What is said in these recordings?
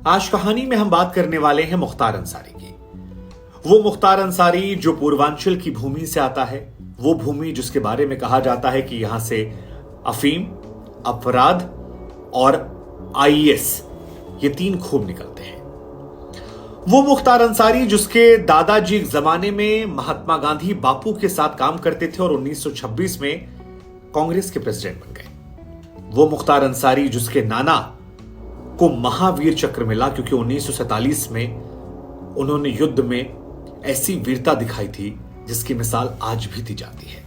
आज कहानी में हम बात करने वाले हैं मुख्तार अंसारी की। वो मुख्तार अंसारी जो पूर्वांचल की भूमि से आता है, वो भूमि जिसके बारे में कहा जाता है कि यहां से अफीम, अपराध और आईएएस ये तीन खूब निकलते हैं। वो मुख्तार अंसारी जिसके दादाजी जमाने में महात्मा गांधी बापू के साथ काम करते थे और 1926 में कांग्रेस के प्रेसिडेंट बन गए। वो मुख्तार अंसारी जिसके नाना को महावीर चक्र मिला क्योंकि 1947 में उन्होंने युद्ध में ऐसी वीरता दिखाई थी जिसकी मिसाल आज भी दी जाती है।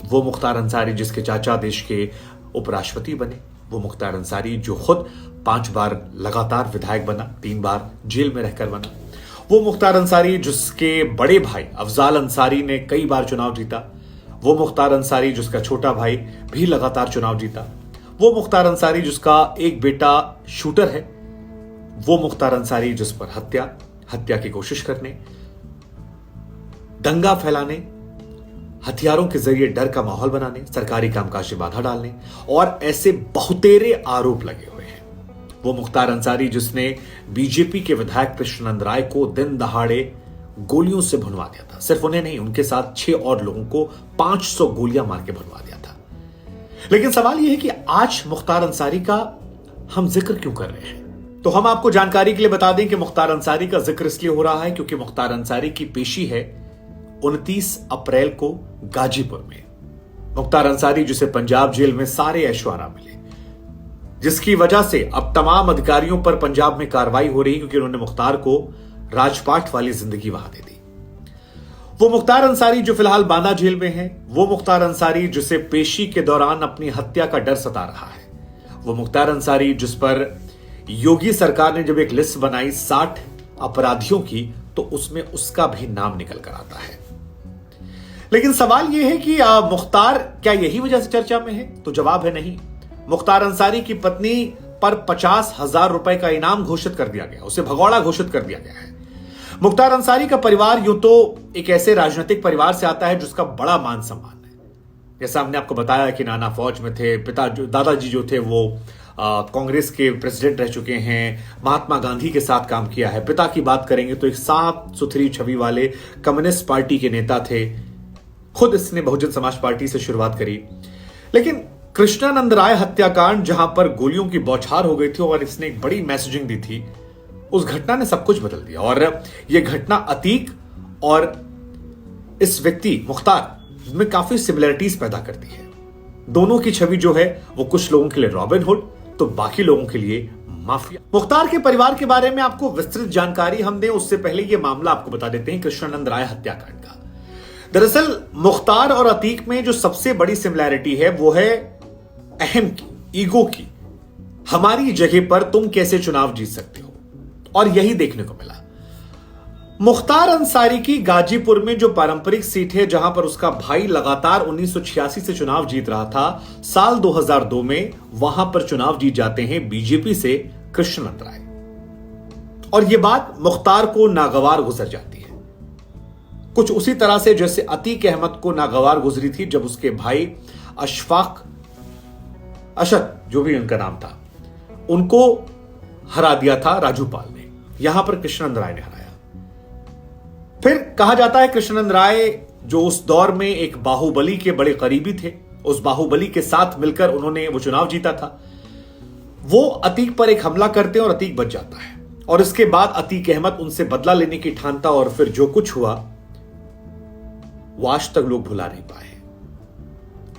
वो मुख्तार अंसारी जिसके चाचा देश के उपराष्ट्रपति बने। वो मुख्तार अंसारी जो खुद 5 बार लगातार विधायक बना, 3 बार जेल में रहकर बना। वो मुख्तार अंसारी जिसके बड़े भाई अफजाल अंसारी ने कई बार चुनाव जीता। वो मुख्तार अंसारी जिसका छोटा भाई भी लगातार चुनाव जीता। वो मुख्तार अंसारी जिसका एक बेटा शूटर है। वो मुख्तार अंसारी जिस पर हत्या की कोशिश करने, दंगा फैलाने, हथियारों के जरिए डर का माहौल बनाने, सरकारी कामकाज में बाधा डालने और ऐसे बहुतेरे आरोप लगे हुए हैं। वो मुख्तार अंसारी जिसने बीजेपी के विधायक कृष्णानंद राय को दिन दहाड़े गोलियों से भुनवा दिया था। सिर्फ उन्हें नहीं, उनके साथ 6 और लोगों को 500 गोलियां मार के भुनवा दिया था। लेकिन सवाल यह है कि आज मुख्तार अंसारी का हम जिक्र क्यों कर रहे हैं? तो हम आपको जानकारी के लिए बता दें कि मुख्तार अंसारी का जिक्र इसलिए हो रहा है क्योंकि मुख्तार अंसारी की पेशी है 29 अप्रैल को गाजीपुर में। मुख्तार अंसारी जिसे पंजाब जेल में सारे ऐशो आराम मिले, जिसकी वजह से अब तमाम अधिकारियों पर पंजाब में कार्रवाई हो रही क्योंकि उन्होंने मुख्तार को राजपाट वाली जिंदगी वहां दे दी। वो मुख्तार अंसारी जो फिलहाल बांदा जेल में है। वो मुख्तार अंसारी जिसे पेशी के दौरान अपनी हत्या का डर सता रहा है। वो मुख्तार अंसारी जिस पर योगी सरकार ने जब एक लिस्ट बनाई 60 अपराधियों की तो उसमें उसका भी नाम निकल कर आता है। लेकिन सवाल यह है कि मुख्तार क्या यही वजह से चर्चा में है? तो जवाब है नहीं। मुख्तार अंसारी की पत्नी पर 50,000 रुपए का इनाम घोषित कर दिया गया, उसे भगौड़ा घोषित कर दिया गया है। मुख्तार अंसारी का परिवार यूं तो एक ऐसे राजनीतिक परिवार से आता है जिसका बड़ा मान सम्मान है। जैसा हमने आपको बताया कि नाना फौज में थे, दादाजी जो थे वो कांग्रेस के प्रेसिडेंट रह चुके हैं, महात्मा गांधी के साथ काम किया है। पिता की बात करेंगे तो एक साफ सुथरी छवि वाले कम्युनिस्ट पार्टी के नेता थे। खुद इसने बहुजन समाज पार्टी से शुरुआत करी। लेकिन कृष्णानंद राय हत्याकांड जहां पर गोलियों की बौछार हो गई थी और इसने एक बड़ी मैसेजिंग दी थी, उस घटना ने सब कुछ बदल दिया। और यह घटना अतीक और इस व्यक्ति मुख्तार में काफी सिमिलरिटीज पैदा करती है। दोनों की छवि जो है वो कुछ लोगों के लिए रॉबिन हुड तो बाकी लोगों के लिए माफिया। मुख्तार के परिवार के बारे में आपको विस्तृत जानकारी हम दें उससे पहले यह मामला आपको बता देते हैं कृष्णानंद राय हत्याकांड का। दरअसल मुख्तार और अतीक में जो सबसे बड़ी सिमिलैरिटी है वो है अहम की, ईगो की। हमारी जगह पर तुम कैसे चुनाव जीत सकते हो, और यही देखने को मिला। मुख्तार अंसारी की गाजीपुर में जो पारंपरिक सीट है जहां पर उसका भाई लगातार 1986 से चुनाव जीत रहा था, साल 2002 में वहां पर चुनाव जीत जाते हैं बीजेपी से कृष्णानंद राय। और यह बात मुख्तार को नागवार गुजर जाती है, कुछ उसी तरह से जैसे अतीक अहमद को नागवार गुजरी थी जब उसके भाई अशद जो भी उनका नाम था, उनको हरा दिया था राजू पाल ने। यहां पर कृष्णानंद राय ने हराया। फिर कहा जाता है कृष्णानंद राय जो उस दौर में एक बाहुबली के बड़े करीबी थे, उस बाहुबली के साथ मिलकर उन्होंने वो चुनाव जीता था। वो अतीक पर एक हमला करते हैं और अतीक बच जाता है। और इसके बाद अतीक अहमद उनसे बदला लेने की ठानता और फिर जो कुछ हुआ वो आज तक लोग भुला नहीं पाए।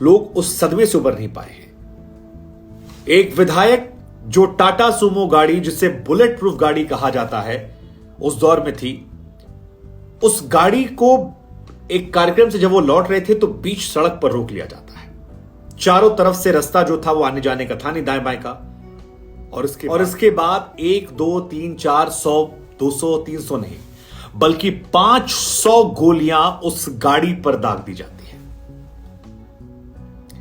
लोग उस सदमे से उबर नहीं पाए हैं। एक विधायक जो टाटा सुमो गाड़ी, जिसे बुलेट प्रूफ गाड़ी कहा जाता है, उस दौर में थी, उस गाड़ी को एक कार्यक्रम से जब वो लौट रहे थे तो बीच सड़क पर रोक लिया जाता है। चारों तरफ से रास्ता जो था वो आने जाने का था नहीं, दाएं बाएं का। और इसके बाद 1 2 3 4 100 200 300 नहीं बल्कि 500 गोलियां उस गाड़ी पर दाग दी जाती है।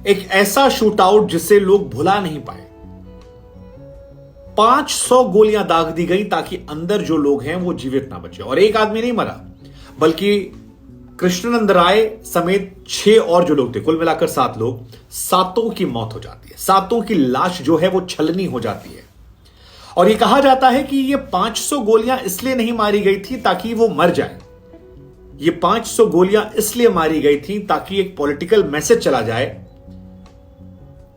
एक ऐसा शूट आउट जिसे लोग भुला नहीं पाए। 500 गोलियां दाग दी गई ताकि अंदर जो लोग हैं वो जीवित ना बचे। और एक आदमी नहीं मरा बल्कि कृष्णानंद राय समेत 6 और जो लोग थे, कुल मिलाकर 7 लोग, 7 की मौत हो जाती है। 7 की लाश जो है वो छलनी हो जाती है। और ये कहा जाता है कि ये 500 गोलियां इसलिए नहीं मारी गई थी ताकि वो मर जाए। ये 500 गोलियां इसलिए मारी गई थी ताकि एक पॉलिटिकल मैसेज चला जाए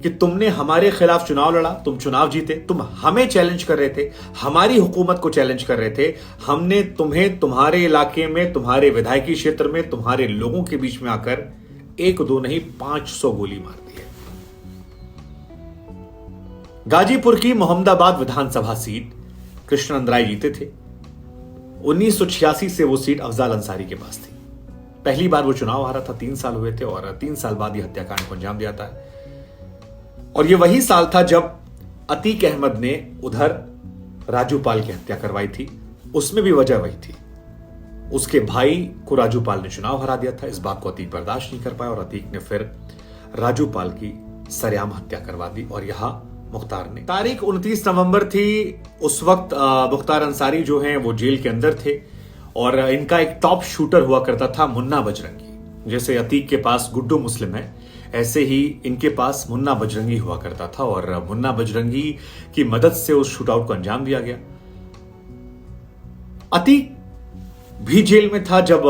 कि तुमने हमारे खिलाफ चुनाव लड़ा, तुम चुनाव जीते, तुम हमें चैलेंज कर रहे थे, हमारी हुकूमत को चैलेंज कर रहे थे, हमने तुम्हें तुम्हारे इलाके में, तुम्हारे विधायकी क्षेत्र में, तुम्हारे लोगों के बीच में आकर 1-2 नहीं 500 गोली मार दी है। गाजीपुर की मोहम्मदाबाद विधानसभा सीट कृष्ण अंद्राई जीते थे। 1986 से वो सीट अफजाल अंसारी के पास थी। पहली बार वो चुनाव हारा था, 3 साल हुए थे और 3 साल बाद ये हत्याकांड को अंजाम दिया था। और ये वही साल था जब अतीक अहमद ने उधर राजूपाल की हत्या करवाई थी। उसमें भी वजह वही थी, उसके भाई को राजूपाल ने चुनाव हरा दिया था। इस बात को अतीक बर्दाश्त नहीं कर पाया और अतीक ने फिर राजूपाल की सरेआम हत्या करवा दी। और यहां मुख्तार ने, तारीख 29 नवंबर थी, उस वक्त मुख्तार अंसारी जो हैं वो जेल के अंदर थे और इनका एक टॉप शूटर हुआ करता था मुन्ना बजरंगी। जैसे अतीक के पास गुड्डू मुस्लिम है, ऐसे ही इनके पास मुन्ना बजरंगी हुआ करता था और मुन्ना बजरंगी की मदद से उस शूटआउट को अंजाम दिया गया। अतीक भी जेल में था जब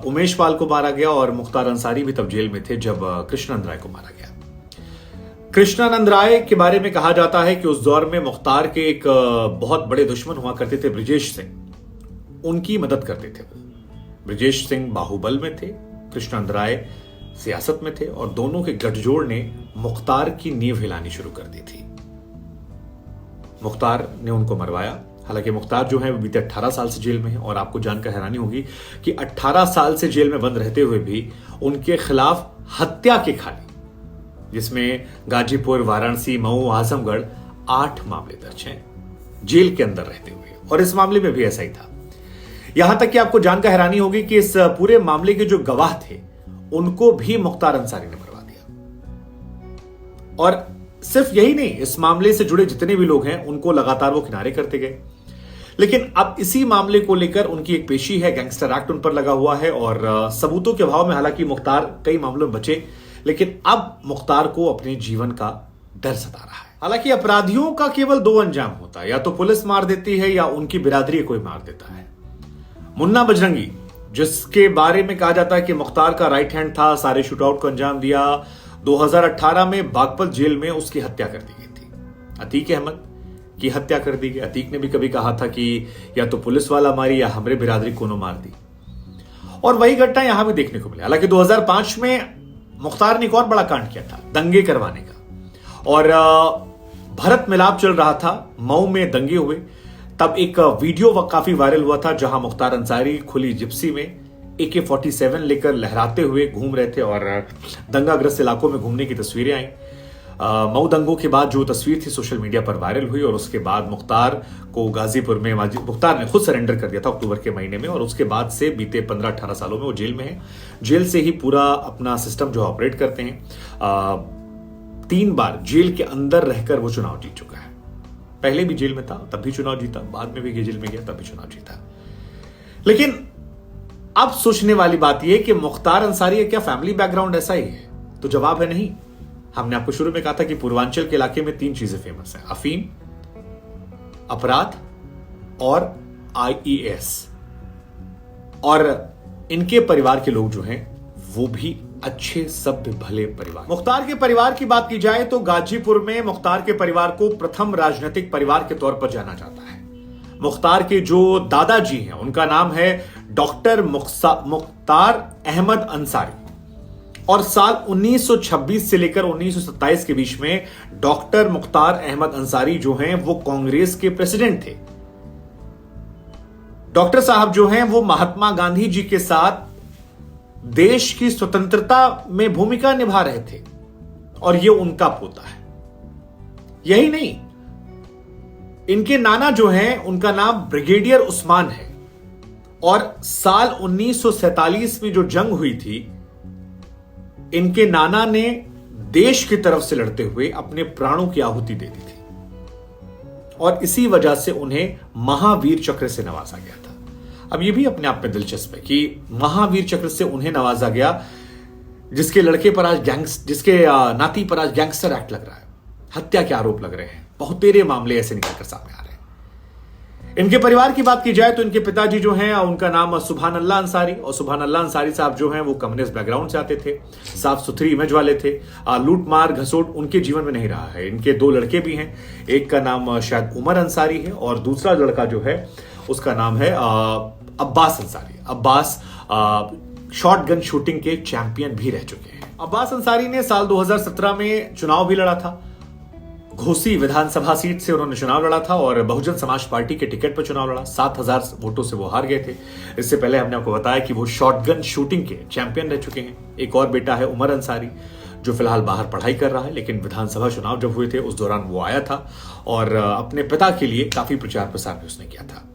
उमेश पाल को मारा गया और मुख्तार अंसारी भी तब जेल में थे जब कृष्णानंद राय को मारा गया। कृष्णानंद राय के बारे में कहा जाता है कि उस दौर में मुख्तार के एक बहुत बड़े दुश्मन हुआ करते थे ब्रिजेश सिंह, उनकी मदद करते थे वो। ब्रिजेश सिंह बाहुबल में थे, कृष्णानंद राय सियासत में थे और दोनों के गठजोड़ ने मुख्तार की नींव हिलानी शुरू कर दी थी। मुख्तार ने उनको मरवाया। हालांकि मुख्तार जो है वो बीते 18 साल से जेल में है और आपको जानकर हैरानी होगी कि 18 साल से जेल में बंद रहते हुए भी उनके खिलाफ हत्या के खाली, जिसमें गाजीपुर, वाराणसी, मऊ, आजमगढ़ 8 मामले दर्ज हैं जेल के अंदर रहते हुए। और इस मामले में भी ऐसा ही था। यहां तक कि आपको जानकर हैरानी होगी कि इस पूरे मामले के जो गवाह थे उनको भी मुख्तार अंसारी ने मरवा दिया। और सिर्फ यही नहीं, इस मामले से जुड़े जितने भी लोग हैं उनको लगातार वो किनारे करते गए। लेकिन अब इसी मामले को लेकर उनकी एक पेशी है, गैंगस्टर एक्ट उन पर लगा हुआ है और सबूतों के अभाव में हालांकि मुख्तार कई मामलों में बचे, लेकिन अब मुख्तार को अपने जीवन का डर सता रहा है। हालांकि अपराधियों का केवल 2 अंजाम होता है, या तो पुलिस मार देती है या उनकी बिरादरी कोई मार देता है। मुन्ना बजरंगी, जिसके बारे में कहा जाता है कि मुख्तार का राइट हैंड था, सारे शूटआउट को अंजाम दिया, 2018 में बागपत जेल में उसकी हत्या कर दी गई थी। अतीक अहमद की हत्या कर दी गई। अतीक ने भी कभी कहा था कि या तो पुलिस वाला मारी या हमरे बिरादरी कोनो मार दी। और वही घटना यहां भी देखने को मिली। हालांकि 2005 में मुख्तार ने एक और बड़ा कांड किया था, दंगे करवाने का। और भरत मिलाप चल रहा था, मऊ में दंगे हुए, तब एक वीडियो काफी वायरल हुआ था जहां मुख्तार अंसारी खुली जिप्सी में AK-47 लेकर लहराते हुए घूम रहे थे और दंगाग्रस्त इलाकों में घूमने की तस्वीरें आई। मऊ दंगों के बाद जो तस्वीर थी सोशल मीडिया पर वायरल हुई और उसके बाद मुख्तार को गाजीपुर में मुख्तार ने खुद सरेंडर कर दिया था अक्टूबर के महीने में। और उसके बाद से बीते 15-18 सालों में वो जेल में है। जेल से ही पूरा अपना सिस्टम जो ऑपरेट करते हैं। 3 बार जेल के अंदर रहकर वो चुनाव जीत चुका है। पहले भी जेल में था, तब भी चुनाव जीता, बाद में भी जेल में गया, तब भी चुनाव जीता। लेकिन अब सोचने वाली बात यह कि मुख्तार अंसारी का क्या फैमिली बैकग्राउंड ऐसा ही है? तो जवाब है नहीं। हमने आपको शुरू में कहा था कि पूर्वांचल के इलाके में 3 चीजें फेमस हैं, अफीम, अपराध और IAS। और इनके परिवार के लोग जो हैं वो भी अच्छे सभ्य भले परिवार। मुख्तार के परिवार की बात की जाए तो गाजीपुर में मुख्तार के परिवार को प्रथम राजनीतिक परिवार के तौर पर जाना जाता है। मुख्तार के जो दादाजी हैं उनका नाम है डॉक्टर मुख्तार अहमद अंसारी और साल 1926 से लेकर 1927 के बीच में डॉक्टर मुख्तार अहमद अंसारी जो हैं वो कांग्रेस के प्रेसिडेंट थे। डॉक्टर साहब जो हैं वो महात्मा गांधी जी के साथ देश की स्वतंत्रता में भूमिका निभा रहे थे और ये उनका पोता है। यही नहीं, इनके नाना जो हैं उनका नाम ब्रिगेडियर उस्मान है और साल 1947 में जो जंग हुई थी इनके नाना ने देश की तरफ से लड़ते हुए अपने प्राणों की आहुति दे दी थी और इसी वजह से उन्हें महावीर चक्र से नवाजा गया था। अब यह भी अपने आप में दिलचस्प है कि महावीर चक्र से उन्हें नवाजा गया जिसके नाती पर आज गैंगस्टर एक्ट लग रहा है, हत्या के आरोप लग रहे हैं, बहुतेरे मामले ऐसे निकलकर सामने आ रहे हैं। इनके परिवार की बात की जाए तो इनके पिताजी जो हैं उनका नाम सुभान अल्लाह अंसारी, और सुभान अल्लाह अंसारी साहब जो हैं वो कम्युनिस्ट बैकग्राउंड से आते थे, साफ सुथरी इमेज वाले थे। लूट मार घसोट उनके जीवन में नहीं रहा है। इनके 2 लड़के भी हैं, एक का नाम शायद उमर अंसारी है और दूसरा लड़का जो है उसका नाम है Abbas Ansari. Abbas shot gun shooting के चैंपियन भी रह चुके हैं। अब्बास अंसारी ने साल 2017 में चुनाव भी लड़ा था। घोसी विधानसभा सीट से उन्होंने चुनाव लड़ा था और बहुजन समाज पार्टी के टिकट पर चुनाव लड़ा। 7,000 वोटों से वो हार गए थे। इससे पहले हमने आपको बताया कि वो शॉटगन शूटिंग के चैंपियन रह चुके हैं। एक और बेटा है उमर अंसारी, जो फिलहाल बाहर पढ़ाई कर रहा है, लेकिन विधानसभा चुनाव जब हुए थे उस दौरान वो आया था और अपने पिता के लिए काफी प्रचार प्रसार भी उसने किया था।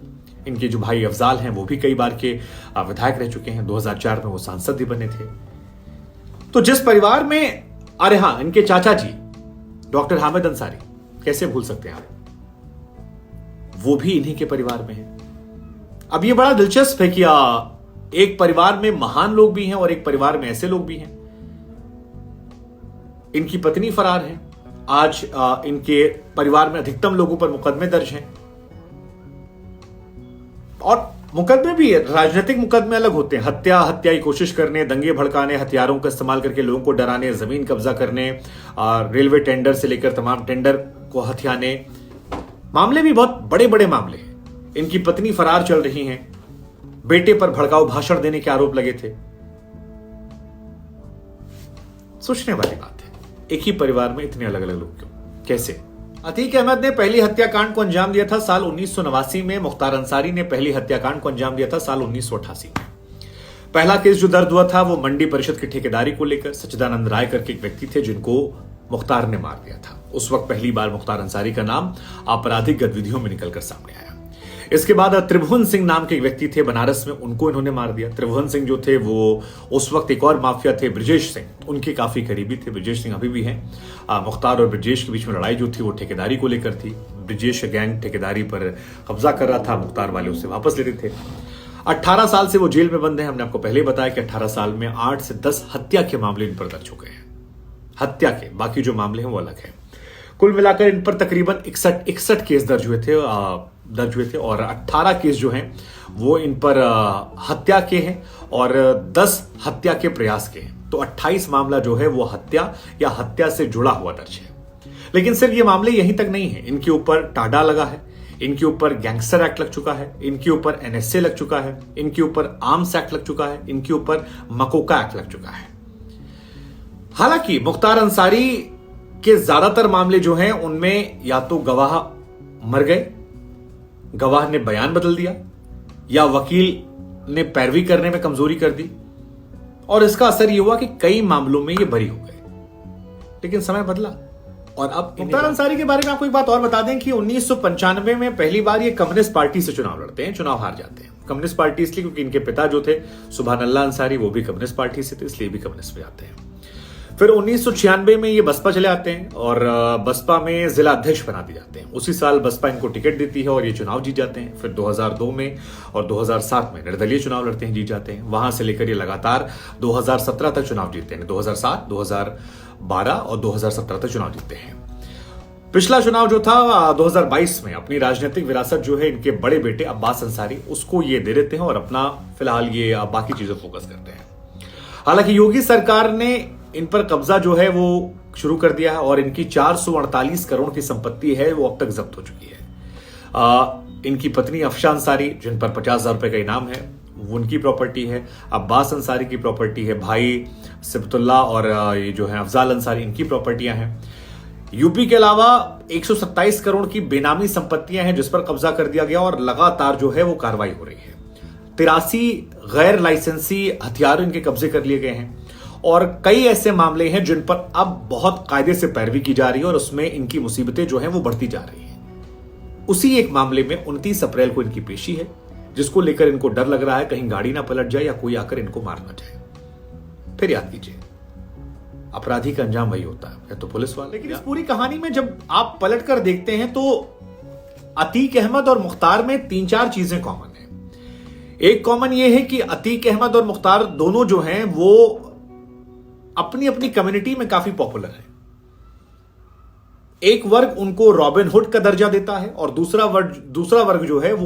इनके जो भाई अफजाल हैं वो भी कई बार के विधायक रह चुके हैं। 2004 में वो सांसद भी बने थे। तो जिस परिवार में, अरे हाँ, इनके चाचा जी डॉक्टर हामिद अंसारी, कैसे भूल सकते हैं आप, वो भी इन्हीं के परिवार में है। अब ये बड़ा दिलचस्प है कि एक परिवार में महान लोग भी हैं और एक परिवार में ऐसे लोग भी हैं। इनकी पत्नी फरार है। आज इनके परिवार में अधिकतम लोगों पर मुकदमे दर्ज हैं और मुकदमे भी राजनीतिक मुकदमे अलग होते हैं। हत्या की कोशिश करने, दंगे भड़काने, हथियारों का इस्तेमाल करके लोगों को डराने, जमीन कब्जा करने, रेलवे टेंडर से लेकर तमाम टेंडर को हथियाने, मामले भी बहुत बड़े बड़े मामले हैं। इनकी पत्नी फरार चल रही हैं। बेटे पर भड़काऊ भाषण देने के आरोप लगे थे। सोचने वाली बात है, एक ही परिवार में इतने अलग अलग लोग क्यों, कैसे? अतीक अहमद ने पहली हत्याकांड को अंजाम दिया था साल 1989 में। मुख्तार अंसारी ने पहली हत्याकांड को अंजाम दिया था साल 1988 में। पहला केस जो दर्ज हुआ था वो मंडी परिषद की ठेकेदारी को लेकर सच्चिदानंद राय करके एक व्यक्ति थे जिनको मुख्तार ने मार दिया था। उस वक्त पहली बार मुख्तार अंसारी का नाम आपराधिक गतिविधियों में निकलकर सामने आया। इसके बाद त्रिभुवन सिंह नाम के एक व्यक्ति थे बनारस में, उनको इन्होंने मार दिया। त्रिभुवन सिंह जो थे वो उस वक्त एक और माफिया थे ब्रिजेश सिंह, उनके काफी करीबी थे। ब्रिजेश सिंह अभी भी हैं। मुख्तार और ब्रिजेश के बीच में लड़ाई जो थी वो ठेकेदारी को लेकर थी। ब्रिजेश गैंग ठेकेदारी पर कब्जा कर रहा था, मुख्तार वाले उससे वापस ले रहे थे। 18 साल से वो जेल में बंद है। हमने आपको पहले बताया कि 18 साल में 8 से 10 हत्या के मामले इन पर दर्ज हो गए हैं। हत्या के बाकी जो मामले हैं वो अलग है। कुल मिलाकर इन पर तकरीबन 61 केस दर्ज हुए थे और 18 केस जो हैं वो इन पर हत्या के हैं और 10 हत्या के प्रयास के हैं। तो 28 मामला जो है वो हत्या या हत्या से जुड़ा हुआ दर्ज है। लेकिन सिर्फ ये मामले यहीं तक नहीं है। इनके ऊपर टाडा लगा है, इनके ऊपर गैंगस्टर एक्ट लग चुका है, इनके ऊपर NSA लग चुका है, इनके ऊपर आर्म्स एक्ट लग चुका है, इनके ऊपर मकोका एक्ट लग चुका है। हालांकि मुख्तार अंसारी के ज्यादातर मामले जो हैं उनमें या तो गवाह मर गए, गवाह ने बयान बदल दिया, या वकील ने पैरवी करने में कमजोरी कर दी और इसका असर यह हुआ कि कई मामलों में ये बरी हो गए। लेकिन समय बदला और अब मुख्तार अंसारी के बारे में आपको एक बात और बता दें कि 1995 में पहली बार ये कम्युनिस्ट पार्टी से चुनाव लड़ते हैं, चुनाव हार जाते हैं। कम्युनिस्ट पार्टी इसलिए क्योंकि इनके पिता जो थे सुभान अल्लाह अंसारी, वो भी कम्युनिस्ट पार्टी से थे, इसलिए भी कम्युनिस्ट में जाते हैं। फिर 1996 में ये बसपा चले आते हैं और बसपा में जिला अध्यक्ष बना दिए जाते हैं। उसी साल बसपा इनको टिकट देती है और ये चुनाव जीत जाते हैं। फिर 2002 में और 2007 में निर्दलीय चुनाव लड़ते हैं, जीत जाते हैं। वहां से लेकर ये लगातार 2017 तक चुनाव जीतते हैं। 2007, 2012 और 2017 तक चुनाव जीतते हैं। पिछला चुनाव जो था 2022 में अपनी राजनीतिक विरासत जो है इनके बड़े बेटे अब्बास अंसारी, उसको ये दे देते हैं और अपना फिलहाल ये बाकी चीजें फोकस करते हैं। हालांकि योगी सरकार ने इन पर कब्जा जो है वो शुरू कर दिया है और इनकी 448 करोड़ की संपत्ति है वो अब तक जब्त हो चुकी है। इनकी पत्नी अफशा अंसारी, जिन पर 50,000 रुपए का इनाम है, वो उनकी प्रॉपर्टी है। अब्बास अंसारी की प्रॉपर्टी है। भाई सिबतुल्ला और ये जो है अफजाल अंसारी, इनकी प्रॉपर्टियां हैं। यूपी के अलावा 127 करोड़ की बेनामी संपत्तियां हैं जिस पर कब्जा कर दिया गया और लगातार जो है वो कार्रवाई हो रही है। 83 गैर लाइसेंसी हथियार इनके कब्जे कर लिए गए हैं और कई ऐसे मामले हैं जिन पर अब बहुत कायदे से पैरवी की जा रही है और उसमें इनकी मुसीबतें जो हैं वो बढ़ती जा रही हैं। उसी एक मामले में 29 अप्रैल को इनकी पेशी है, जिसको लेकर इनको डर लग रहा है कहीं गाड़ी ना पलट जाए या कोई आकर इनको मार ना जाए। फिर याद कीजिए, अपराधी का अंजाम वही होता है, या तो पुलिस वाले। लेकिन इस पूरी कहानी में जब आप पलट कर देखते हैं तो अतीक अहमद और मुख्तार में 3-4 चीजें कॉमन है। एक कॉमन ये है कि अतीक अहमद और मुख्तार दोनों जो हैं वो अपनी अपनी कम्युनिटी में काफी पॉपुलर है। एक वर्ग उनको रॉबिन हुड का दर्जा देता है और दूसरा वर्ग जो है वो